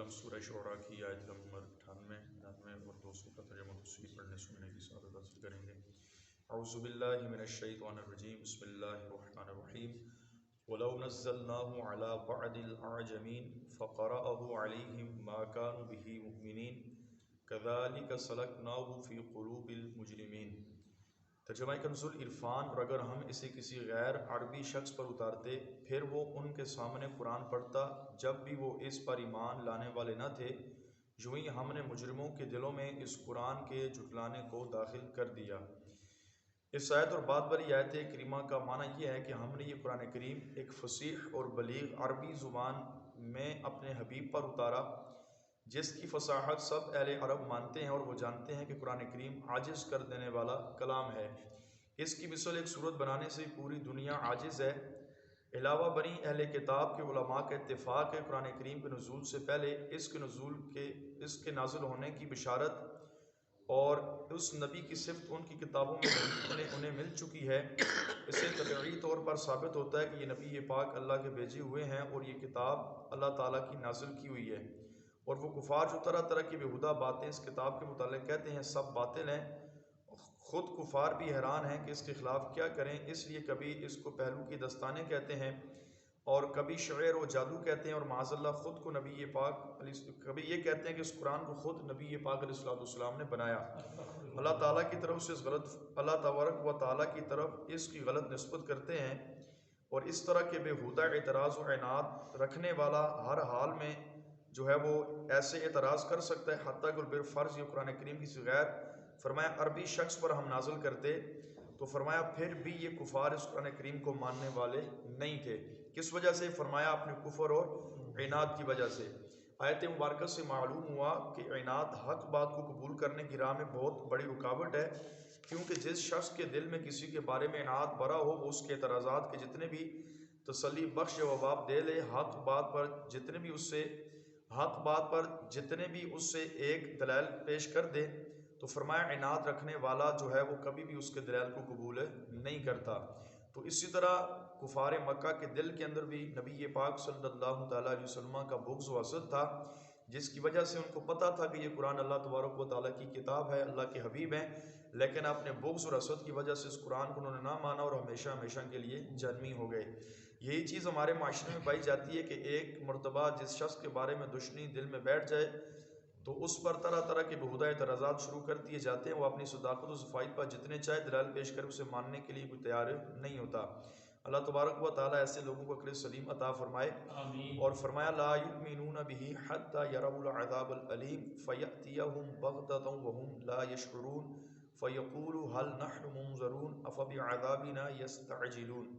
وسلم سورہ شعراء کی آیت نمبر 98 99 اور 200 کا ترجمہ تفسیر پڑھنے سننے کی سعادت حاصل کریں گے۔ اعوذ باللہ من الشیطان الرجیم، بسم اللہ الرحمن الرحیم۔ وَلَوْ نَزَّلْنَاهُ عَلَى بَعْضِ الْأَعْجَمِينَ فَقَرَأَهُ عَلَيْهِمْ مَا كَانُوا بِهِ مُؤْمِنِينَ كَذَلِكَ سَلَكْنَاهُ فِي قُلُوبِ الْمُجْرِمِينَ۔ ترجمہ کنز العرفان۔ اور اگر ہم اسے کسی غیر عربی شخص پر اتارتے پھر وہ ان کے سامنے قرآن پڑھتا جب بھی وہ اس پر ایمان لانے والے نہ تھے، یوں ہی ہم نے مجرموں کے دلوں میں اس قرآن کے جھٹلانے کو داخل کر دیا۔ اس آیت اور بعد والی آیت کریمہ کا معنی یہ ہے کہ ہم نے یہ قرآن کریم ایک فصیح اور بلیغ عربی زبان میں اپنے حبیب پر اتارا جس کی فصاحت سب اہل عرب مانتے ہیں، اور وہ جانتے ہیں کہ قرآن کریم عاجز کر دینے والا کلام ہے۔ اس کی مثل ایک صورت بنانے سے پوری دنیا عاجز ہے۔ علاوہ بنی اہل کتاب کے علماء کا اتفاق ہے قرآن کریم کے نزول سے پہلے اس کے نازل ہونے کی بشارت اور اس نبی کی صفت ان کی کتابوں میں انہیں مل چکی ہے۔ اسے قطعی طور پر ثابت ہوتا ہے کہ یہ نبی پاک اللہ کے بھیجے ہوئے ہیں اور یہ کتاب اللہ تعالیٰ کی نازل کی ہوئی ہے، اور وہ کفار جو طرح طرح کی بےہودہ باتیں اس کتاب کے متعلق کہتے ہیں سب باطل ہیں۔ خود کفار بھی حیران ہیں کہ اس کے خلاف کیا کریں، اس لیے کبھی اس کو پہلو کی دستانیں کہتے ہیں اور کبھی شعر و جادو کہتے ہیں، اور معاذ اللہ خود کو نبی پاک کبھی یہ کہتے ہیں کہ اس قرآن کو خود نبی پاک علیہ السلام نے بنایا۔ اللہ تعالیٰ کی طرف سے اللہ تبارک و تعالیٰ کی طرف اس کی غلط نسبت کرتے ہیں، اور اس طرح کے بےہودہ اعتراض و عناد رکھنے والا ہر حال میں جو ہے وہ ایسے اعتراض کر سکتا ہے، حتیٰ کہ بالفرض یہ قرآن کریم کی غیر فرمایا عربی شخص پر ہم نازل کرتے تو فرمایا پھر بھی یہ کفار اس قرآن کریم کو ماننے والے نہیں تھے۔ کس وجہ سے؟ فرمایا اپنے کفر اور عناد کی وجہ سے۔ آیت مبارکہ سے معلوم ہوا کہ عناد حق بات کو قبول کرنے کی راہ میں بہت بڑی رکاوٹ ہے، کیونکہ جس شخص کے دل میں کسی کے بارے میں عناد بھرا ہو وہ اس کے اعتراضات کے جتنے بھی تسلی بخش جواب دے لے، حق بات پر جتنے بھی اس سے ایک دلائل پیش کر دے، تو فرمایا عناد رکھنے والا جو ہے وہ کبھی بھی اس کے دلائل کو قبول نہیں کرتا۔ تو اسی طرح کفار مکہ کے دل کے اندر بھی نبی پاک صلی اللہ تعالیٰ علیہ وسلم کا بغض و حسد تھا، جس کی وجہ سے ان کو پتہ تھا کہ یہ قرآن اللہ تبارک و تعالیٰ کی کتاب ہے، اللہ کے حبیب ہیں، لیکن اپنے بغض اور حسد کی وجہ سے اس قرآن کو انہوں نے نہ مانا اور ہمیشہ ہمیشہ کے لیے جہنمی ہو گئے۔ یہی چیز ہمارے معاشرے میں پائی جاتی ہے کہ ایک مرتبہ جس شخص کے بارے میں دشمنی دل میں بیٹھ جائے تو اس پر طرح طرح کے بےہودہ اعتراضات شروع کر دیے جاتے ہیں۔ وہ اپنی صداقت و صفائی پر جتنے چاہے دلائل پیش کر اسے ماننے کے لیے کوئی تیار نہیں ہوتا۔ اللہ تبارک و تعالیٰ ایسے لوگوں کو عقل سلیم عطا فرمائے۔ اور فرمایا لا یؤمنون به حتی یروا العذاب العلیم فیأتیہم بغتۃ وہم لا یشعرون فیقولوا هل نحن منظرون افبعذابنا یستعجلون۔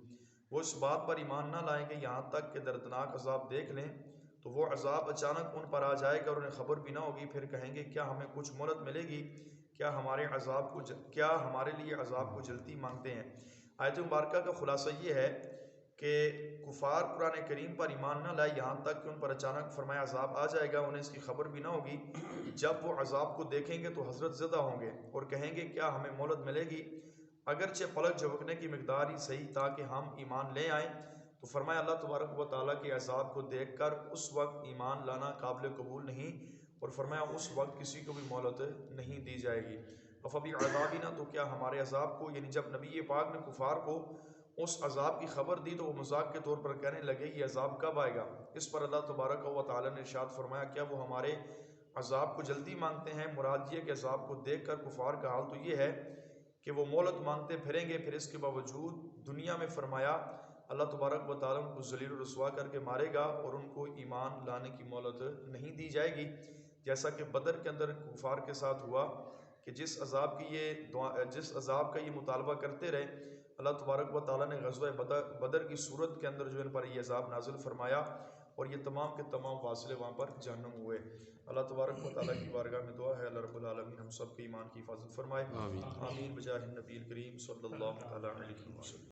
وہ اس بات پر ایمان نہ لائیں کہ یہاں تک کہ دردناک عذاب دیکھ لیں، تو وہ عذاب اچانک ان پر آ جائے گا اور انہیں خبر بھی نہ ہوگی، پھر کہیں گے کیا ہمیں کچھ مہلت ملے گی، کیا ہمارے لیے عذاب کو جلدی مانگتے ہیں۔ آیت مبارکہ کا خلاصہ یہ ہے کہ کفار قرآن کریم پر ایمان نہ لائے یہاں تک کہ ان پر اچانک فرمایا عذاب آ جائے گا، انہیں اس کی خبر بھی نہ ہوگی۔ جب وہ عذاب کو دیکھیں گے تو حضرت زدہ ہوں گے اور کہیں گے کیا ہمیں مہلت ملے گی، اگرچہ پلک جھپکنے کی مقدار ہی صحیح تاکہ ہم ایمان لے آئیں۔ تو فرمایا اللہ تبارک و تعالیٰ کے عذاب کو دیکھ کر اس وقت ایمان لانا قابل قبول نہیں، اور فرمایا اس وقت کسی کو بھی مہلت نہیں دی جائے گی۔ افبعذابنا، تو کیا ہمارے عذاب کو، یعنی جب نبی پاک نے کفار کو اس عذاب کی خبر دی تو وہ مذاق کے طور پر کہنے لگے یہ عذاب کب آئے گا۔ اس پر اللہ تبارک و تعالیٰ نے ارشاد فرمایا کیا وہ ہمارے عذاب کو جلدی مانگتے ہیں؟ مراد یہ کہ عذاب کو دیکھ کر کفار کا حال تو یہ ہے کہ وہ مہلت مانگتے پھریں گے، پھر اس کے باوجود دنیا میں فرمایا اللہ تبارک و تعالیٰ ان کو ذلیل و رسوا کر کے مارے گا اور ان کو ایمان لانے کی مہلت نہیں دی جائے گی، جیسا کہ بدر کے اندر کفار کے ساتھ ہوا کہ جس عذاب کا یہ مطالبہ کرتے رہے، اللہ تبارک و تعالیٰ نے غزوہ بدر کی صورت کے اندر جو ان پر یہ عذاب نازل فرمایا، اور یہ تمام کے تمام فاصلے وہاں پر جہنم ہوئے۔ اللہ تبارک و تعالیٰ کی بارگاہ میں دعا ہے اللہ رب العالمین ہم سب کے ایمان کی حفاظت فرمائے، آمین بجاہ النبی الکریم صلی اللہ علیہ وسلم۔